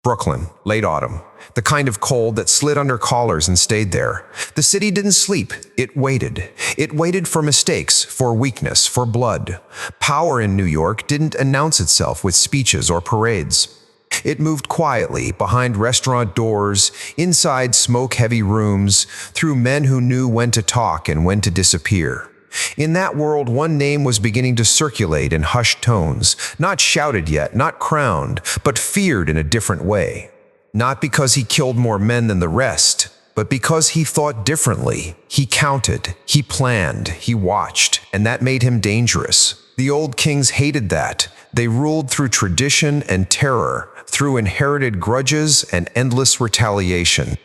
Brooklyn, late autumn. The kind of cold that slid under collars and stayed there. The city didn't sleep. It waited. It waited for mistakes, for weakness, for blood. Power in New York didn't announce itself with speeches or parades. It moved quietly, behind restaurant doors, inside smoke-heavy rooms, through men who knew when to talk and when to disappear. In that world, one name was beginning to circulate in hushed tones, not shouted yet, not crowned, but feared in a different way. Not because he killed more men than the rest, but because he thought differently. He counted, he planned, he watched, and that made him dangerous. The old kings hated that. They ruled through tradition and terror, through inherited grudges and endless retaliation.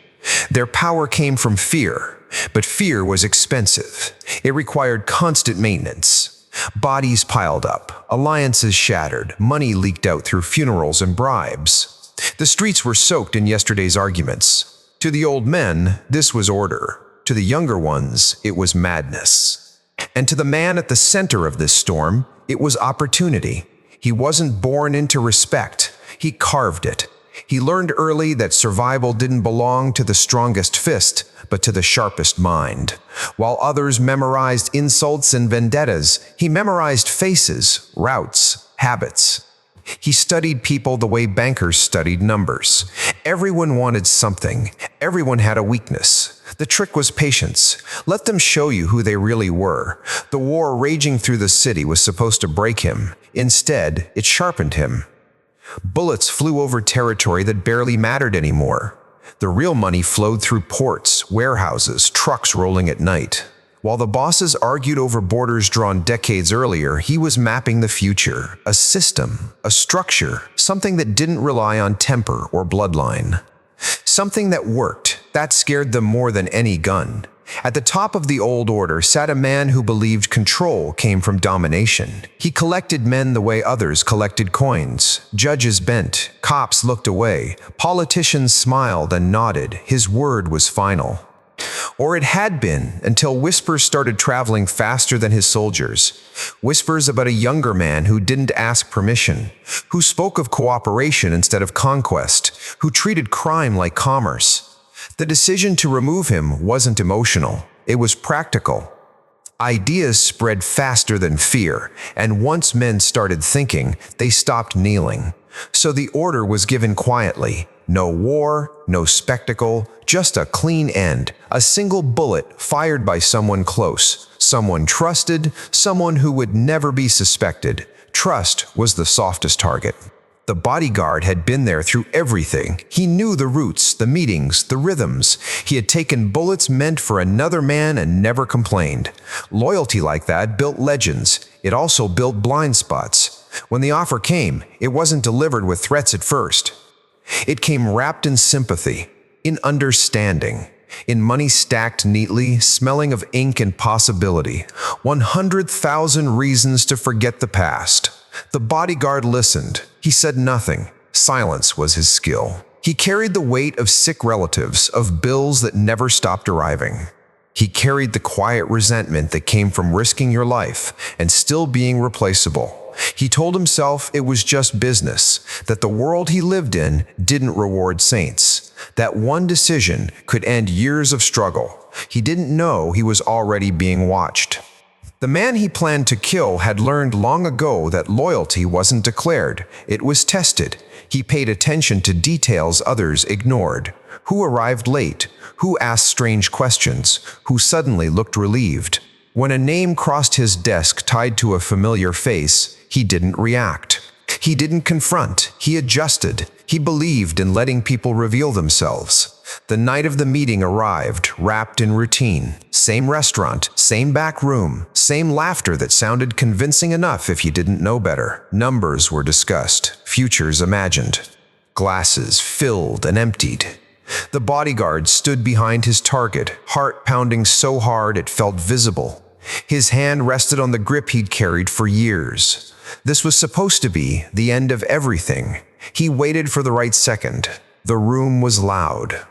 Their power came from fear. But fear was expensive. It required constant maintenance. Bodies piled up, alliances shattered, money leaked out through funerals and bribes. The streets were soaked in yesterday's arguments. To the old men, this was order. To the younger ones, it was madness. And to the man at the center of this storm, it was opportunity. He wasn't born into respect. He carved it. He learned early that survival didn't belong to the strongest fist, but to the sharpest mind. While others memorized insults and vendettas, he memorized faces, routes, habits. He studied people the way bankers studied numbers. Everyone wanted something. Everyone had a weakness. The trick was patience. Let them show you who they really were. The war raging through the city was supposed to break him. Instead, it sharpened him. Bullets flew over territory that barely mattered anymore. The real money flowed through ports, warehouses, trucks rolling at night. While the bosses argued over borders drawn decades earlier, he was mapping the future, a system, a structure, something that didn't rely on temper or bloodline. Something that worked. That scared them more than any gun. At the top of the old order sat a man who believed control came from domination. He collected men the way others collected coins. Judges bent, cops looked away, politicians smiled and nodded. His word was final. Or it had been, until whispers started traveling faster than his soldiers. Whispers about a younger man who didn't ask permission, who spoke of cooperation instead of conquest, who treated crime like commerce. The decision to remove him wasn't emotional. It was practical. Ideas spread faster than fear, and once men started thinking, they stopped kneeling. So the order was given quietly. No war, no spectacle, just a clean end. A single bullet fired by someone close, someone trusted, someone who would never be suspected. Trust was the softest target. The bodyguard had been there through everything. He knew the routes, the meetings, the rhythms. He had taken bullets meant for another man and never complained. Loyalty like that built legends. It also built blind spots. When the offer came, it wasn't delivered with threats at first. It came wrapped in sympathy, in understanding, in money stacked neatly, smelling of ink and possibility. 100,000 reasons to forget the past. The bodyguard listened. He said nothing. Silence was his skill. He carried the weight of sick relatives, of bills that never stopped arriving. He carried the quiet resentment that came from risking your life and still being replaceable. He told himself it was just business, that the world he lived in didn't reward saints, that one decision could end years of struggle. He didn't know he was already being watched. The man he planned to kill had learned long ago that loyalty wasn't declared, it was tested. He paid attention to details others ignored. Who arrived late? Who asked strange questions? Who suddenly looked relieved? When a name crossed his desk tied to a familiar face, he didn't react. He didn't confront, he adjusted. He believed in letting people reveal themselves. The night of the meeting arrived, wrapped in routine. Same restaurant, same back room, same laughter that sounded convincing enough if you didn't know better. Numbers were discussed, futures imagined. Glasses filled and emptied. The bodyguard stood behind his target, heart pounding so hard it felt visible. His hand rested on the grip he'd carried for years. This was supposed to be the end of everything. He waited for the right second. The room was loud.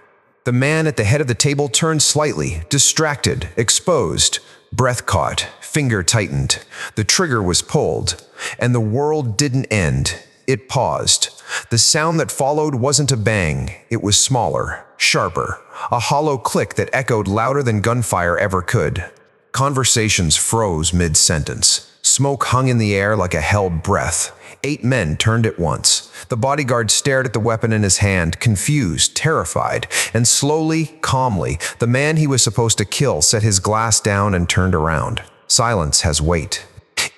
The man at the head of the table turned slightly, distracted, exposed. Breath caught, finger tightened. The trigger was pulled, and the world didn't end. It paused. The sound that followed wasn't a bang. It was smaller, sharper, a hollow click that echoed louder than gunfire ever could. Conversations froze mid-sentence. Smoke hung in the air like a held breath. 8 men turned at once. The bodyguard stared at the weapon in his hand, confused, terrified, and slowly, calmly, the man he was supposed to kill set his glass down and turned around. Silence has weight.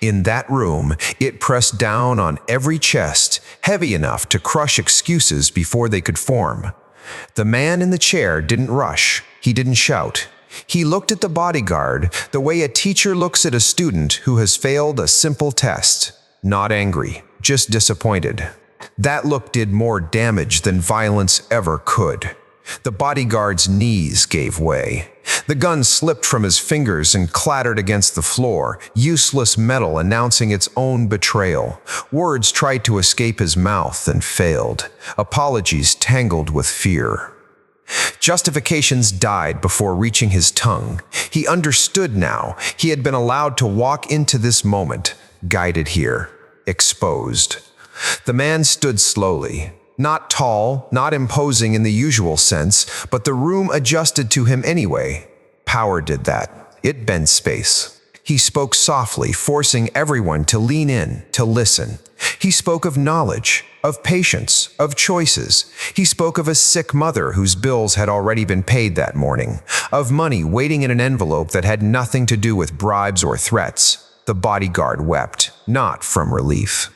In that room, it pressed down on every chest, heavy enough to crush excuses before they could form. The man in the chair didn't rush. He didn't shout. He looked at the bodyguard the way a teacher looks at a student who has failed a simple test. Not angry, just disappointed. That look did more damage than violence ever could. The bodyguard's knees gave way. The gun slipped from his fingers and clattered against the floor, useless metal announcing its own betrayal. Words tried to escape his mouth and failed. Apologies tangled with fear. Justifications died before reaching his tongue. He understood now. He had been allowed to walk into this moment, guided here, exposed. The man stood slowly. Not tall, not imposing in the usual sense, but the room adjusted to him anyway. Power did that. It bent space. He spoke softly, forcing everyone to lean in, to listen. He spoke of knowledge, of patience, of choices. He spoke of a sick mother whose bills had already been paid that morning, of money waiting in an envelope that had nothing to do with bribes or threats. The bodyguard wept, not from relief.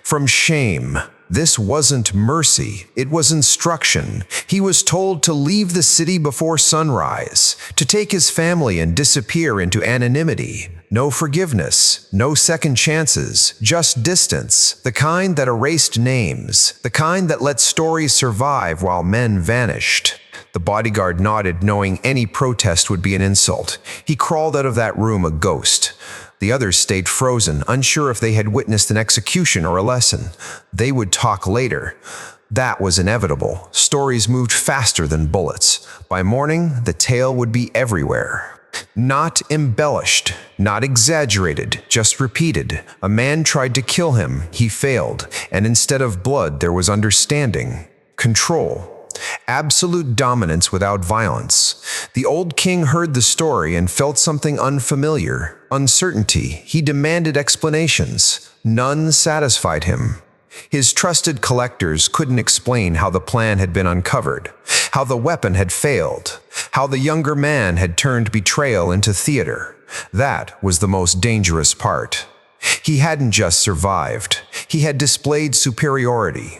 From shame. This wasn't mercy, it was instruction. He was told to leave the city before sunrise, to take his family and disappear into anonymity. No forgiveness, no second chances, just distance, the kind that erased names, the kind that let stories survive while men vanished. The bodyguard nodded, knowing any protest would be an insult. He crawled out of that room a ghost. The others stayed frozen, unsure if they had witnessed an execution or a lesson. They would talk later. That was inevitable. Stories moved faster than bullets. By morning, the tale would be everywhere. Not embellished, not exaggerated, just repeated. A man tried to kill him, he failed, and instead of blood there was understanding, control. Absolute dominance without violence. The old king heard the story and felt something unfamiliar, uncertainty. He demanded explanations. None satisfied him. His trusted collectors couldn't explain how the plan had been uncovered, how the weapon had failed, how the younger man had turned betrayal into theater. That was the most dangerous part. He hadn't just survived. He had displayed superiority.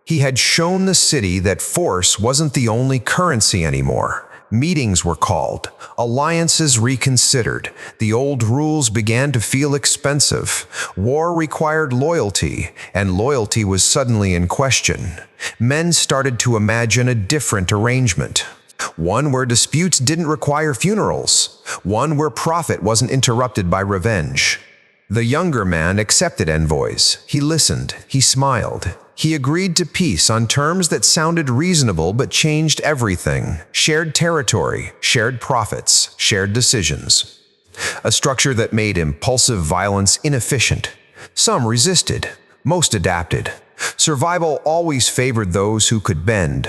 He had shown the city that force wasn't the only currency anymore. Meetings were called, alliances reconsidered. The old rules began to feel expensive. War required loyalty, and loyalty was suddenly in question. Men started to imagine a different arrangement. One where disputes didn't require funerals. One where profit wasn't interrupted by revenge. The younger man accepted envoys. He listened. He smiled. He agreed to peace on terms that sounded reasonable but changed everything. Shared territory, shared profits, shared decisions. A structure that made impulsive violence inefficient. Some resisted, most adapted. Survival always favored those who could bend.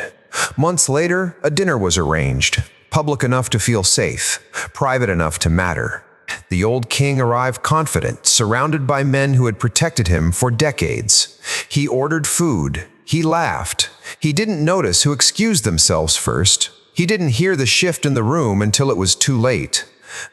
Months later, a dinner was arranged. Public enough to feel safe, private enough to matter. The old king arrived confident, surrounded by men who had protected him for decades. He ordered food. He laughed. He didn't notice who excused themselves first. He didn't hear the shift in the room until it was too late.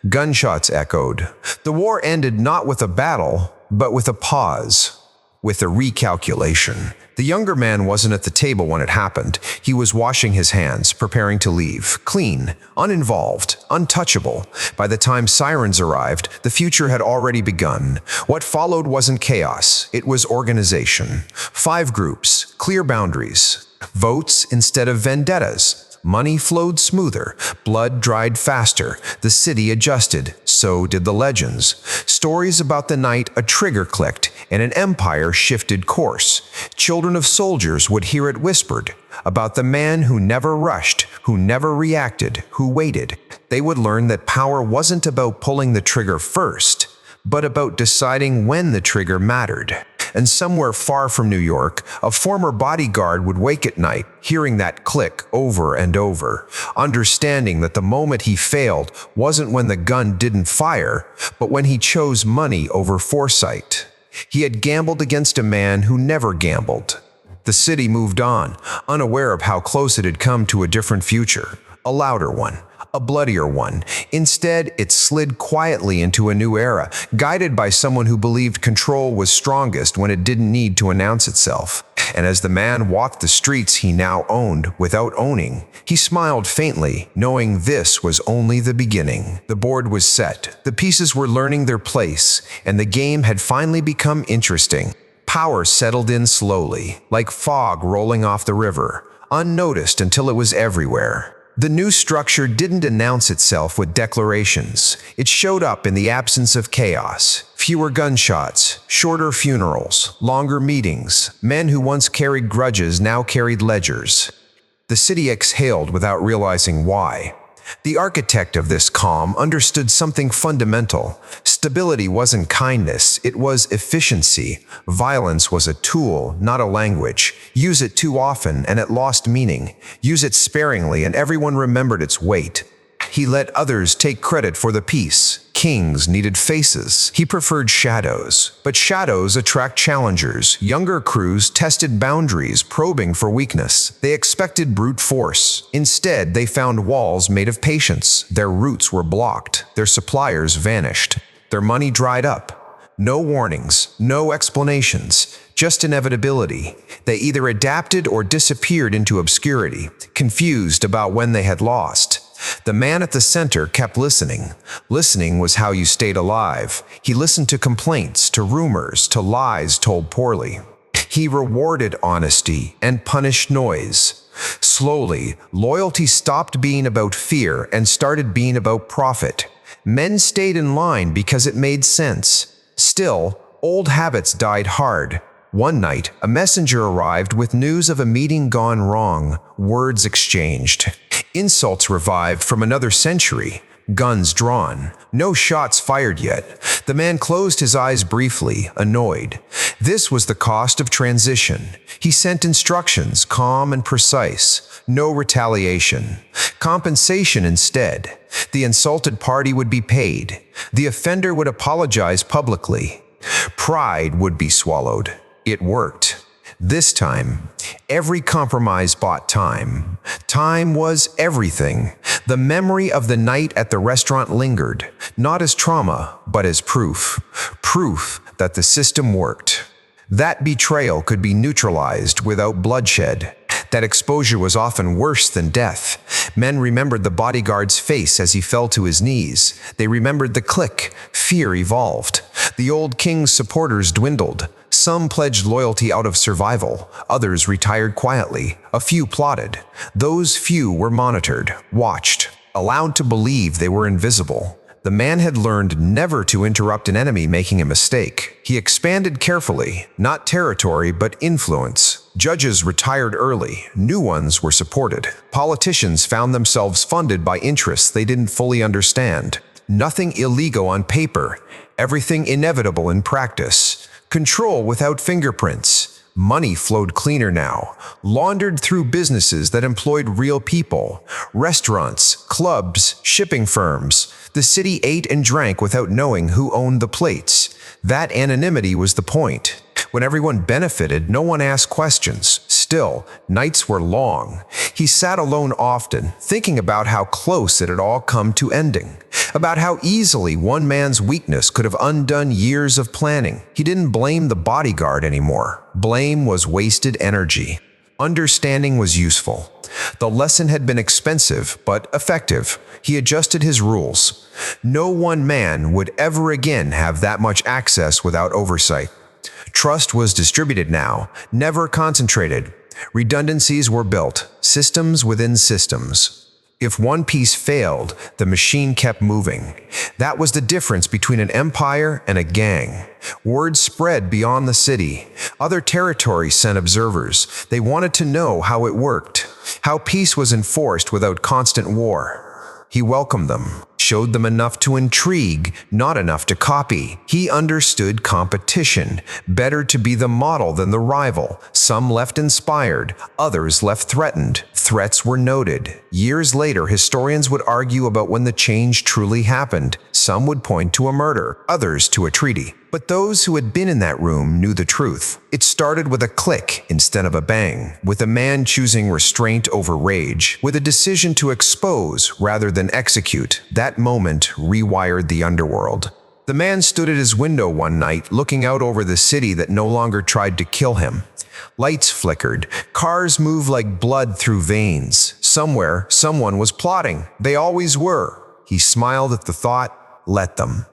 Gunshots echoed. The war ended not with a battle, but with a pause, with a recalculation. The younger man wasn't at the table when it happened. He was washing his hands, preparing to leave. Clean, uninvolved, untouchable. By the time sirens arrived, the future had already begun. What followed wasn't chaos. It was organization. 5 groups, clear boundaries. Votes instead of vendettas. Money flowed smoother, blood dried faster, the city adjusted, so did the legends. Stories about the night a trigger clicked and an empire shifted course. Children of soldiers would hear it whispered, about the man who never rushed, who never reacted, who waited. They would learn that power wasn't about pulling the trigger first, but about deciding when the trigger mattered. and somewhere far from New York, a former bodyguard would wake at night, hearing that click over and over, understanding that the moment he failed wasn't when the gun didn't fire, but when he chose money over foresight. He had gambled against a man who never gambled. The city moved on, unaware of how close it had come to a different future, a louder one, a bloodier one. Instead, it slid quietly into a new era, guided by someone who believed control was strongest when it didn't need to announce itself. And as the man walked the streets he now owned without owning, he smiled faintly, knowing this was only the beginning. The board was set, the pieces were learning their place, and the game had finally become interesting. Power settled in slowly, like fog rolling off the river, unnoticed until it was everywhere. The new structure didn't announce itself with declarations. It showed up in the absence of chaos. Fewer gunshots, shorter funerals, longer meetings. Men who once carried grudges now carried ledgers. The city exhaled without realizing why. The architect of this calm understood something fundamental. Stability wasn't kindness, it was efficiency. Violence was a tool, not a language. Use it too often and it lost meaning. Use it sparingly and everyone remembered its weight. He let others take credit for the peace. Kings needed faces. He preferred shadows. But shadows attract challengers. Younger crews tested boundaries, probing for weakness. They expected brute force. Instead, they found walls made of patience. Their routes were blocked. Their suppliers vanished. Their money dried up. No warnings, no explanations, just inevitability. They either adapted or disappeared into obscurity, confused about when they had lost. The man at the center kept listening. Listening was how you stayed alive. He listened to complaints, to rumors, to lies told poorly. He rewarded honesty and punished noise. Slowly, loyalty stopped being about fear and started being about profit. Men stayed in line because it made sense. Still, old habits died hard. One night, a messenger arrived with news of a meeting gone wrong. Words exchanged. Insults revived from another century. Guns drawn. No shots fired yet. The man closed his eyes briefly, annoyed. This was the cost of transition. He sent instructions, calm and precise. No retaliation. Compensation instead. The insulted party would be paid. The offender would apologize publicly. Pride would be swallowed. It worked. This time, every compromise bought time. Time was everything. The memory of the night at the restaurant lingered, not as trauma, but as proof. Proof that the system worked. That betrayal could be neutralized without bloodshed. That exposure was often worse than death. Men remembered the bodyguard's face as he fell to his knees. They remembered the click. Fear evolved. The old king's supporters dwindled. Some pledged loyalty out of survival. Others retired quietly. A few plotted. Those few were monitored, watched, allowed to believe they were invisible. The man had learned never to interrupt an enemy making a mistake. He expanded carefully, not territory but influence. Judges retired early, new ones were supported. Politicians found themselves funded by interests they didn't fully understand. Nothing illegal on paper, everything inevitable in practice. Control without fingerprints. Money flowed cleaner now, laundered through businesses that employed real people. Restaurants, clubs, shipping firms. The city ate and drank without knowing who owned the plates. That anonymity was the point. When everyone benefited, no one asked questions. Still, nights were long. He sat alone often, thinking about how close it had all come to ending. About how easily one man's weakness could have undone years of planning. He didn't blame the bodyguard anymore. Blame was wasted energy. Understanding was useful. The lesson had been expensive, but effective. He adjusted his rules. No one man would ever again have that much access without oversight. Trust was distributed now, never concentrated. Redundancies were built, systems within systems. If one piece failed, the machine kept moving. That was the difference between an empire and a gang. Word spread beyond the city. Other territories sent observers. They wanted to know how it worked, how peace was enforced without constant war. He welcomed them. showed them enough to intrigue, not enough to copy. He understood competition, better to be the model than the rival. Some left inspired, others left threatened. Threats were noted. Years later, historians would argue about when the change truly happened. Some would point to a murder, others to a treaty. But those who had been in that room knew the truth. It started with a click instead of a bang, with a man choosing restraint over rage, with a decision to expose rather than execute. That moment rewired the underworld. The man stood at his window one night, looking out over the city that no longer tried to kill him. Lights flickered. Cars moved like blood through veins. Somewhere, someone was plotting. They always were. He smiled at the thought. Let them.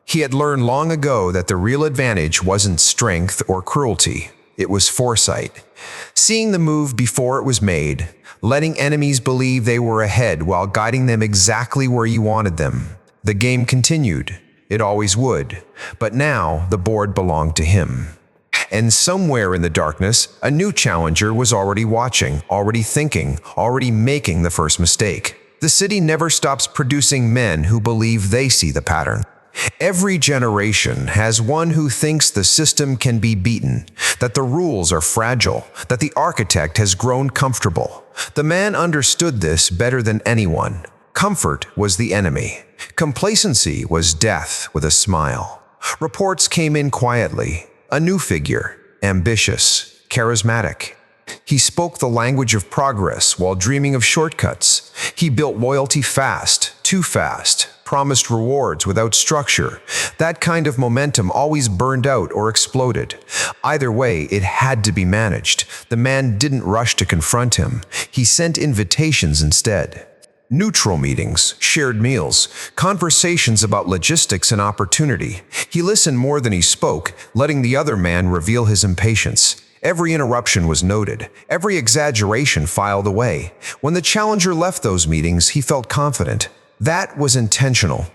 He had learned long ago that the real advantage wasn't strength or cruelty. It was foresight. Seeing the move before it was made, letting enemies believe they were ahead while guiding them exactly where you wanted them. The game continued. It always would. But now, the board belonged to him. And somewhere in the darkness, a new challenger was already watching, already thinking, already making the first mistake. The city never stops producing men who believe they see the pattern. Every generation has one who thinks the system can be beaten, that the rules are fragile, that the architect has grown comfortable. The man understood this better than anyone. Comfort was the enemy. Complacency was death with a smile. Reports came in quietly. A new figure, ambitious, charismatic. He spoke the language of progress while dreaming of shortcuts. He built loyalty fast, too fast, promised rewards without structure. That kind of momentum always burned out or exploded. Either way, it had to be managed. The man didn't rush to confront him. He sent invitations instead. Neutral meetings, shared meals, conversations about logistics and opportunity. He listened more than he spoke, letting the other man reveal his impatience. Every interruption was noted, every exaggeration filed away. When the challenger left those meetings, he felt confident. That was intentional.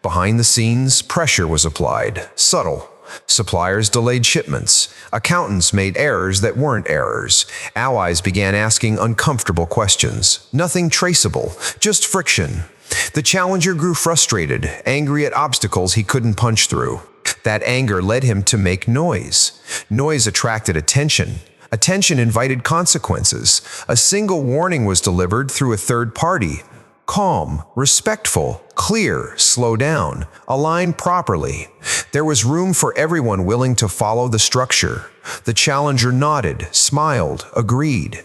Behind the scenes, pressure was applied, subtle. Suppliers delayed shipments. Accountants made errors that weren't errors. Allies began asking uncomfortable questions. Nothing traceable, just friction. The challenger grew frustrated, angry at obstacles he couldn't punch through. That anger led him to make noise. Noise attracted attention. Attention invited consequences. A single warning was delivered through a third party. Calm, respectful, clear, slow down, align properly. There was room for everyone willing to follow the structure. The challenger nodded, smiled, agreed.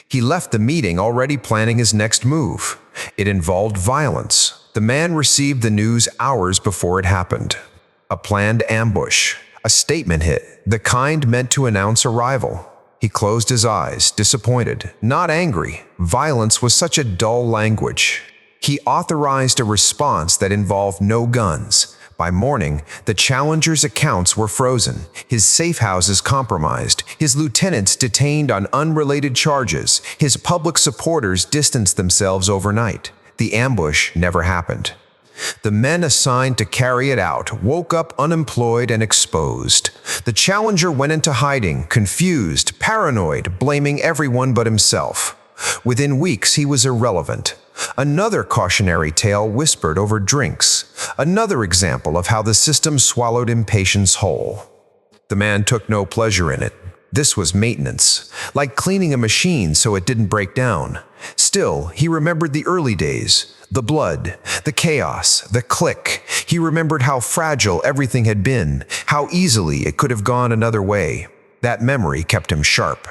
He left the meeting already planning his next move. It involved violence. The man received the news hours before it happened. A planned ambush, a statement hit, the kind meant to announce arrival. He closed his eyes, disappointed, not angry. Violence was such a dull language. He authorized a response that involved no guns. By morning, the challenger's accounts were frozen, his safe houses compromised, his lieutenants detained on unrelated charges, his public supporters distanced themselves overnight. The ambush never happened. The men assigned to carry it out woke up unemployed and exposed. The challenger went into hiding, confused, paranoid, blaming everyone but himself. Within weeks, he was irrelevant. Another cautionary tale whispered over drinks. Another example of how the system swallowed impatience whole. The man took no pleasure in it. This was maintenance, like cleaning a machine so it didn't break down. Still, he remembered the early days. The blood, the chaos, the click. He remembered how fragile everything had been, how easily it could have gone another way. That memory kept him sharp.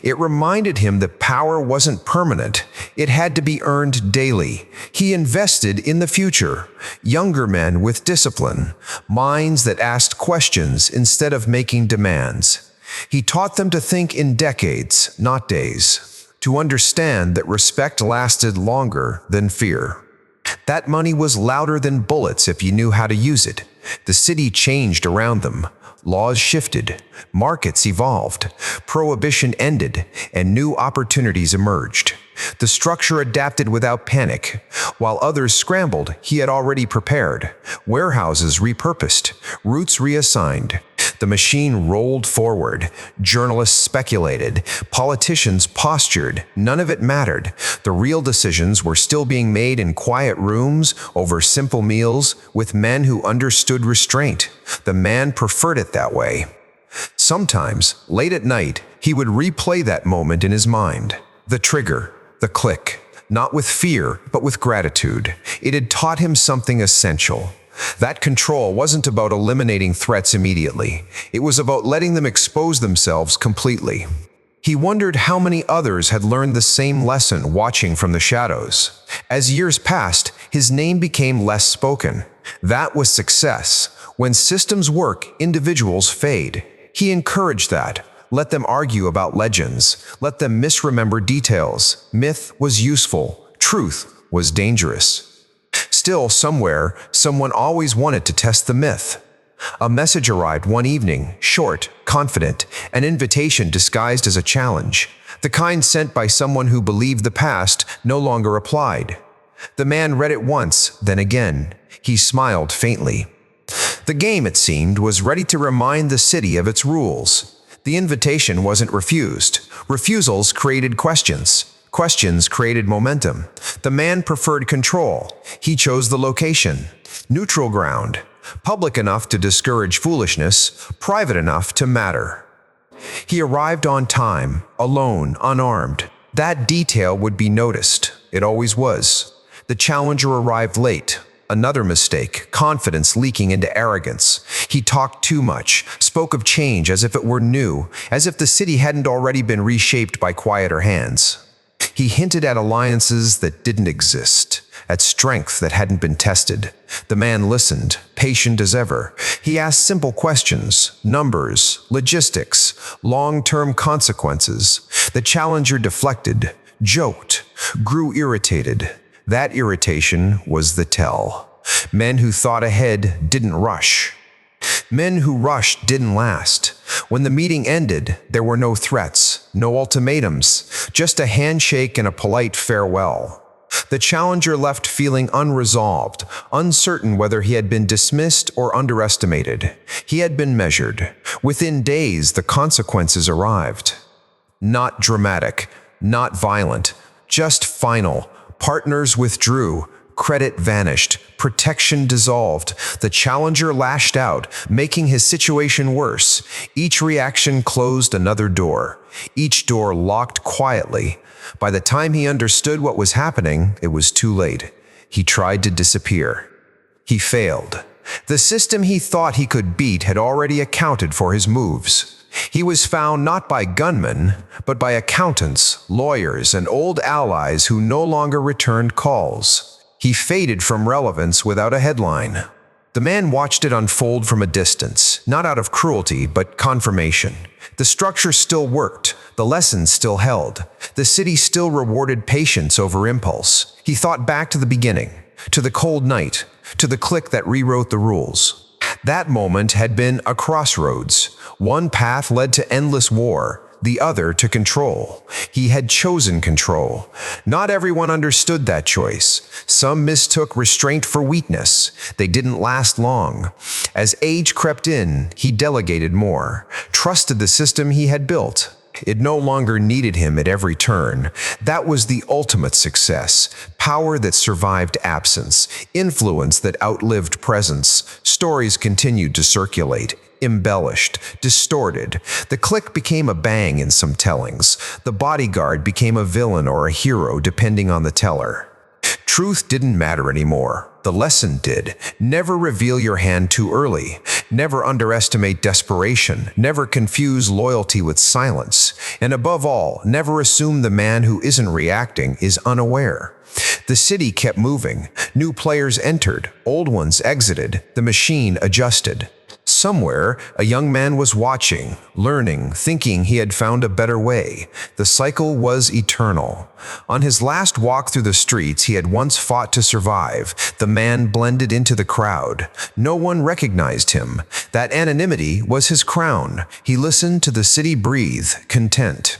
It reminded him that power wasn't permanent. It had to be earned daily. He invested in the future. Younger men with discipline, minds that asked questions instead of making demands. He taught them to think in decades, not days. To understand that respect lasted longer than fear. That money was louder than bullets if you knew how to use it. The city changed around them. Laws shifted. Markets evolved. Prohibition ended, and new opportunities emerged. The structure adapted without panic. While others scrambled, he had already prepared. Warehouses repurposed. Routes reassigned. The machine rolled forward. Journalists speculated. Politicians postured. None of it mattered. The real decisions were still being made in quiet rooms, over simple meals, with men who understood restraint. The man preferred it that way. Sometimes, late at night, he would replay that moment in his mind. The trigger, the click, not with fear, but with gratitude. It had taught him something essential. That control wasn't about eliminating threats immediately. It was about letting them expose themselves completely. He wondered how many others had learned the same lesson watching from the shadows. As years passed, his name became less spoken. That was success. When systems work, individuals fade. He encouraged that. Let them argue about legends. Let them misremember details. Myth was useful. Truth was dangerous. Still, somewhere, someone always wanted to test the myth. A message arrived one evening, short, confident, an invitation disguised as a challenge, the kind sent by someone who believed the past no longer applied. The man read it once, then again. He smiled faintly. The game, it seemed, was ready to remind the city of its rules. The invitation wasn't refused. Refusals created questions. Questions created momentum. The man preferred control. He chose the location. Neutral ground. Public enough to discourage foolishness, private enough to matter. He arrived on time, alone, unarmed. That detail would be noticed. It always was. The challenger arrived late. Another mistake, confidence leaking into arrogance. He talked too much, spoke of change as if it were new, as if the city hadn't already been reshaped by quieter hands. He hinted at alliances that didn't exist, at strength that hadn't been tested. The man listened, patient as ever. He asked simple questions, numbers, logistics, long-term consequences. The challenger deflected, joked, grew irritated. That irritation was the tell. Men who thought ahead didn't rush. Men who rushed didn't last. When the meeting ended, there were no threats, no ultimatums, just a handshake and a polite farewell. The challenger left feeling unresolved, uncertain whether he had been dismissed or underestimated. He had been measured. Within days, the consequences arrived. Not dramatic, not violent, just final. Partners withdrew. Credit vanished. Protection dissolved. The challenger lashed out, making his situation worse. Each reaction closed another door. Each door locked quietly. By the time he understood what was happening, it was too late. He tried to disappear. He failed. The system he thought he could beat had already accounted for his moves. He was found not by gunmen, but by accountants, lawyers, and old allies who no longer returned calls. He faded from relevance without a headline. The man watched it unfold from a distance, not out of cruelty, but confirmation. The structure still worked. The lessons still held. The city still rewarded patience over impulse. He thought back to the beginning, to the cold night, to the click that rewrote the rules. That moment had been a crossroads. One path led to endless war, the other to control. He had chosen control. Not everyone understood that choice. Some mistook restraint for weakness. They didn't last long. As age crept in, he delegated more, trusted the system he had built. It no longer needed him at every turn. That was the ultimate success. Power that survived absence. Influence that outlived presence. Stories continued to circulate. Embellished, distorted. The click became a bang in some tellings. The bodyguard became a villain or a hero depending on the teller. Truth didn't matter anymore. The lesson did. Never reveal your hand too early. Never underestimate desperation. Never confuse loyalty with silence. And above all, never assume the man who isn't reacting is unaware. The city kept moving. New players entered. Old ones exited. The machine adjusted. Somewhere, a young man was watching, learning, thinking he had found a better way. The cycle was eternal. On his last walk through the streets he had once fought to survive, the man blended into the crowd. No one recognized him. That anonymity was his crown. He listened to the city breathe, content.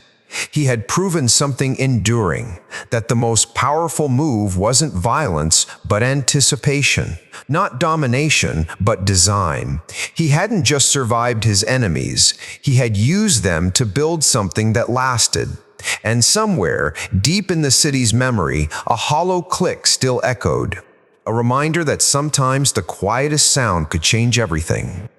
He had proven something enduring, that the most powerful move wasn't violence, but anticipation. Not domination, but design. He hadn't just survived his enemies, he had used them to build something that lasted. And somewhere, deep in the city's memory, a hollow click still echoed. A reminder that sometimes the quietest sound could change everything.